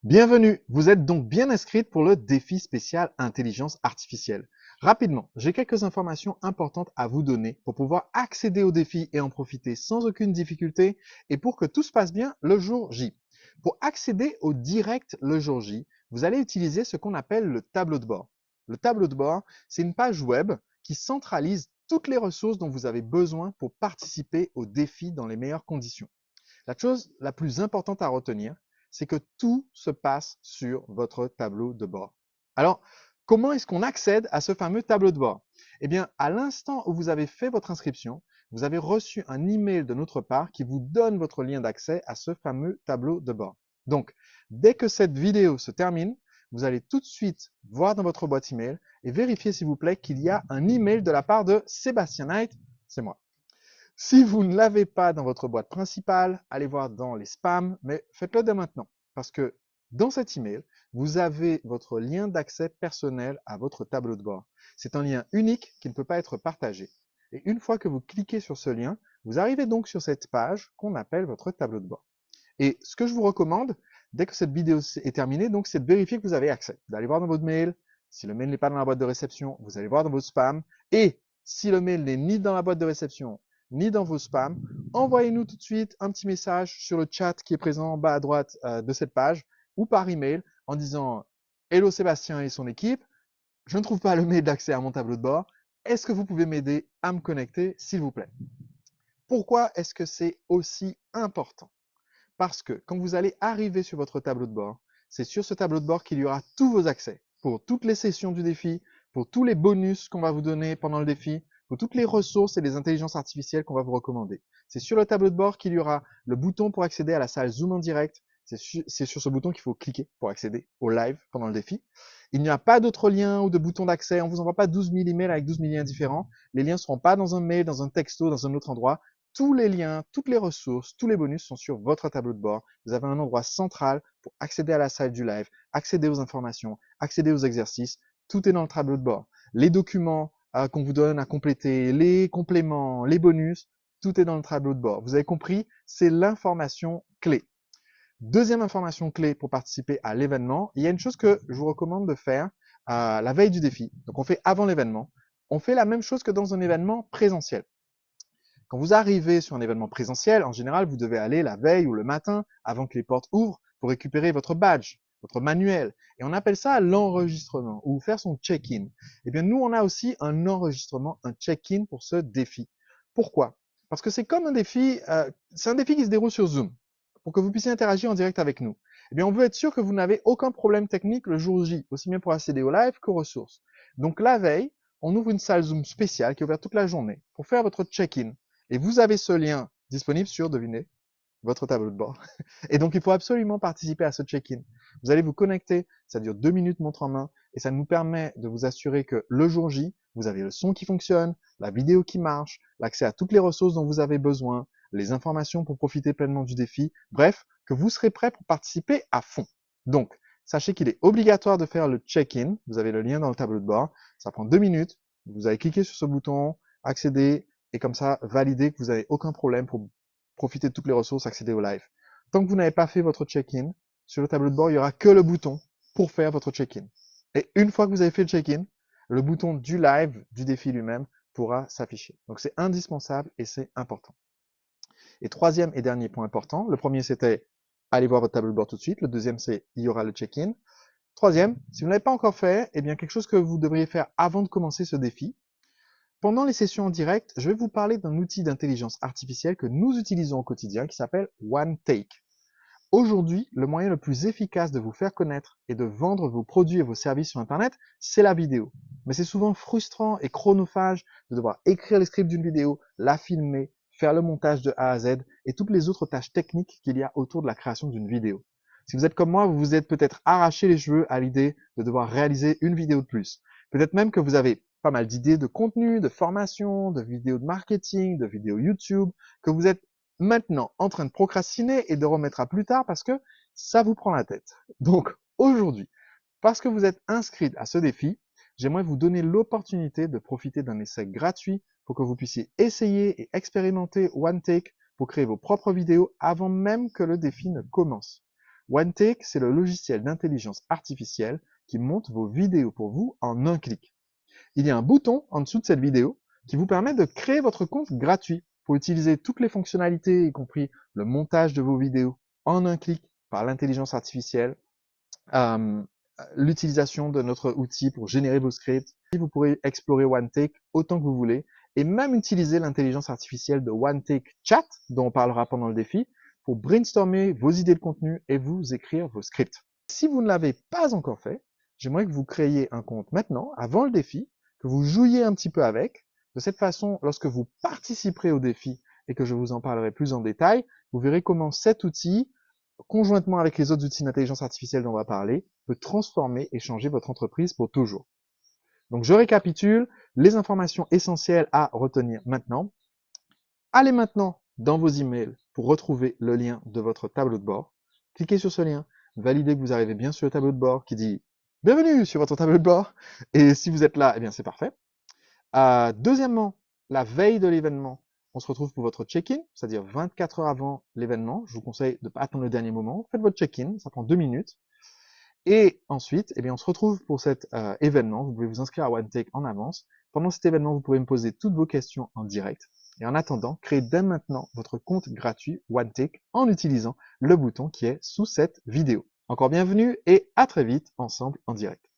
Bienvenue, vous êtes donc bien inscrite pour le défi spécial intelligence artificielle. Rapidement, j'ai quelques informations importantes à vous donner pour pouvoir accéder au défi et en profiter sans aucune difficulté et pour que tout se passe bien le jour J. Pour accéder au direct le jour J, vous allez utiliser ce qu'on appelle le tableau de bord. Le tableau de bord, c'est une page web qui centralise toutes les ressources dont vous avez besoin pour participer au défi dans les meilleures conditions. La chose la plus importante à retenir, c'est que tout se passe sur votre tableau de bord. Alors, comment est-ce qu'on accède à ce fameux tableau de bord? Eh bien, à l'instant où vous avez fait votre inscription, vous avez reçu un email de notre part qui vous donne votre lien d'accès à ce fameux tableau de bord. Donc, dès que cette vidéo se termine, vous allez tout de suite voir dans votre boîte email et vérifier s'il vous plaît qu'il y a un email de la part de Sébastien Knight, c'est moi. Si vous ne l'avez pas dans votre boîte principale, allez voir dans les spams, mais faites-le dès maintenant. Parce que dans cet email, vous avez votre lien d'accès personnel à votre tableau de bord. C'est un lien unique qui ne peut pas être partagé. Et une fois que vous cliquez sur ce lien, vous arrivez donc sur cette page qu'on appelle votre tableau de bord. Et ce que je vous recommande, dès que cette vidéo est terminée, donc, c'est de vérifier que vous avez accès. D'aller voir dans votre mail. Si le mail n'est pas dans la boîte de réception, vous allez voir dans vos spams. Et si le mail n'est ni dans la boîte de réception, ni dans vos spams, envoyez-nous tout de suite un petit message sur le chat qui est présent en bas à droite de cette page ou par email en disant Hello Sébastien et son équipe, je ne trouve pas le mail d'accès à mon tableau de bord. Est-ce que vous pouvez m'aider à me connecter, s'il vous plaît? Pourquoi est-ce que c'est aussi important? Parce que quand vous allez arriver sur votre tableau de bord, c'est sur ce tableau de bord qu'il y aura tous vos accès pour toutes les sessions du défi, pour tous les bonus qu'on va vous donner pendant le défi, pour toutes les ressources et les intelligences artificielles qu'on va vous recommander. C'est sur le tableau de bord qu'il y aura le bouton pour accéder à la salle Zoom en direct. C'est sur ce bouton qu'il faut cliquer pour accéder au live pendant le défi. Il n'y a pas d'autres liens ou de boutons d'accès. On ne vous envoie pas 12 000 emails avec 12 000 liens différents. Les liens ne seront pas dans un mail, dans un texto, dans un autre endroit. Tous les liens, toutes les ressources, tous les bonus sont sur votre tableau de bord. Vous avez un endroit central pour accéder à la salle du live, accéder aux informations, accéder aux exercices. Tout est dans le tableau de bord. Les documents qu'on vous donne à compléter, les compléments, les bonus, tout est dans le tableau de bord. Vous avez compris, c'est l'information clé. Deuxième information clé pour participer à l'événement, il y a une chose que je vous recommande de faire la veille du défi. Donc on fait avant l'événement. On fait la même chose que dans un événement présentiel. Quand vous arrivez sur un événement présentiel, en général, vous devez aller la veille ou le matin avant que les portes ouvrent pour récupérer votre badge, votre manuel. Et on appelle ça l'enregistrement ou faire son check-in. Eh bien, nous, on a aussi un enregistrement, un check-in pour ce défi. Pourquoi? Parce que c'est comme un défi, c'est un défi qui se déroule sur Zoom pour que vous puissiez interagir en direct avec nous. Eh bien, on veut être sûr que vous n'avez aucun problème technique le jour J, aussi bien pour accéder au live qu'aux ressources. Donc, la veille, on ouvre une salle Zoom spéciale qui est ouverte toute la journée pour faire votre check-in. Et vous avez ce lien disponible sur, devinez, votre tableau de bord. Et donc, il faut absolument participer à ce check-in. Vous allez vous connecter, ça dure 2 minutes montre en main, et ça nous permet de vous assurer que le jour J, vous avez le son qui fonctionne, la vidéo qui marche, l'accès à toutes les ressources dont vous avez besoin, les informations pour profiter pleinement du défi, bref, que vous serez prêt pour participer à fond. Donc, sachez qu'il est obligatoire de faire le check-in. Vous avez le lien dans le tableau de bord. Ça prend 2 minutes. Vous allez cliquer sur ce bouton, accéder, et comme ça, valider que vous n'avez aucun problème pour profiter de toutes les ressources, accéder au live. Tant que vous n'avez pas fait votre check-in, sur le tableau de bord, il n'y aura que le bouton pour faire votre check-in. Et une fois que vous avez fait le check-in, le bouton du live, du défi lui-même, pourra s'afficher. Donc c'est indispensable et c'est important. Et troisième et dernier point important, le premier c'était aller voir votre tableau de bord tout de suite, le deuxième c'est il y aura le check-in. Troisième, si vous ne l'avez pas encore fait, eh bien quelque chose que vous devriez faire avant de commencer ce défi. Pendant les sessions en direct, je vais vous parler d'un outil d'intelligence artificielle que nous utilisons au quotidien qui s'appelle OneTake. Aujourd'hui, le moyen le plus efficace de vous faire connaître et de vendre vos produits et vos services sur Internet, c'est la vidéo. Mais c'est souvent frustrant et chronophage de devoir écrire les scripts d'une vidéo, la filmer, faire le montage de A à Z et toutes les autres tâches techniques qu'il y a autour de la création d'une vidéo. Si vous êtes comme moi, vous vous êtes peut-être arraché les cheveux à l'idée de devoir réaliser une vidéo de plus. Peut-être même que vous avez pas mal d'idées de contenu, de formation, de vidéos de marketing, de vidéos YouTube, que vous êtes maintenant en train de procrastiner et de remettre à plus tard parce que ça vous prend la tête. Donc aujourd'hui, parce que vous êtes inscrit à ce défi, j'aimerais vous donner l'opportunité de profiter d'un essai gratuit pour que vous puissiez essayer et expérimenter OneTake pour créer vos propres vidéos avant même que le défi ne commence. OneTake, c'est le logiciel d'intelligence artificielle qui monte vos vidéos pour vous en un clic. Il y a un bouton en dessous de cette vidéo qui vous permet de créer votre compte gratuit pour utiliser toutes les fonctionnalités, y compris le montage de vos vidéos en un clic par l'intelligence artificielle, euh, l'utilisation de notre outil pour générer vos scripts. Vous pourrez explorer OneTake autant que vous voulez et même utiliser l'intelligence artificielle de OneTake Chat, dont on parlera pendant le défi, pour brainstormer vos idées de contenu et vous écrire vos scripts. Si vous ne l'avez pas encore fait, j'aimerais que vous créiez un compte maintenant, avant le défi, que vous jouiez un petit peu avec. De cette façon, lorsque vous participerez au défi et que je vous en parlerai plus en détail, vous verrez comment cet outil, conjointement avec les autres outils d'intelligence artificielle dont on va parler, peut transformer et changer votre entreprise pour toujours. Donc je récapitule les informations essentielles à retenir maintenant. Allez maintenant dans vos emails pour retrouver le lien de votre tableau de bord. Cliquez sur ce lien, validez que vous arrivez bien sur le tableau de bord qui dit « Bienvenue sur votre tableau de bord ». Et si vous êtes là, eh bien c'est parfait. Deuxièmement, la veille de l'événement, on se retrouve pour votre check-in, c'est-à-dire 24 heures avant l'événement. Je vous conseille de ne pas attendre le dernier moment. Faites votre check-in, ça prend 2 minutes. Et ensuite, eh bien, on se retrouve pour cet événement. Vous pouvez vous inscrire à OneTake en avance. Pendant cet événement, vous pouvez me poser toutes vos questions en direct. Et en attendant, créez dès maintenant votre compte gratuit OneTake en utilisant le bouton qui est sous cette vidéo. Encore bienvenue et à très vite ensemble en direct.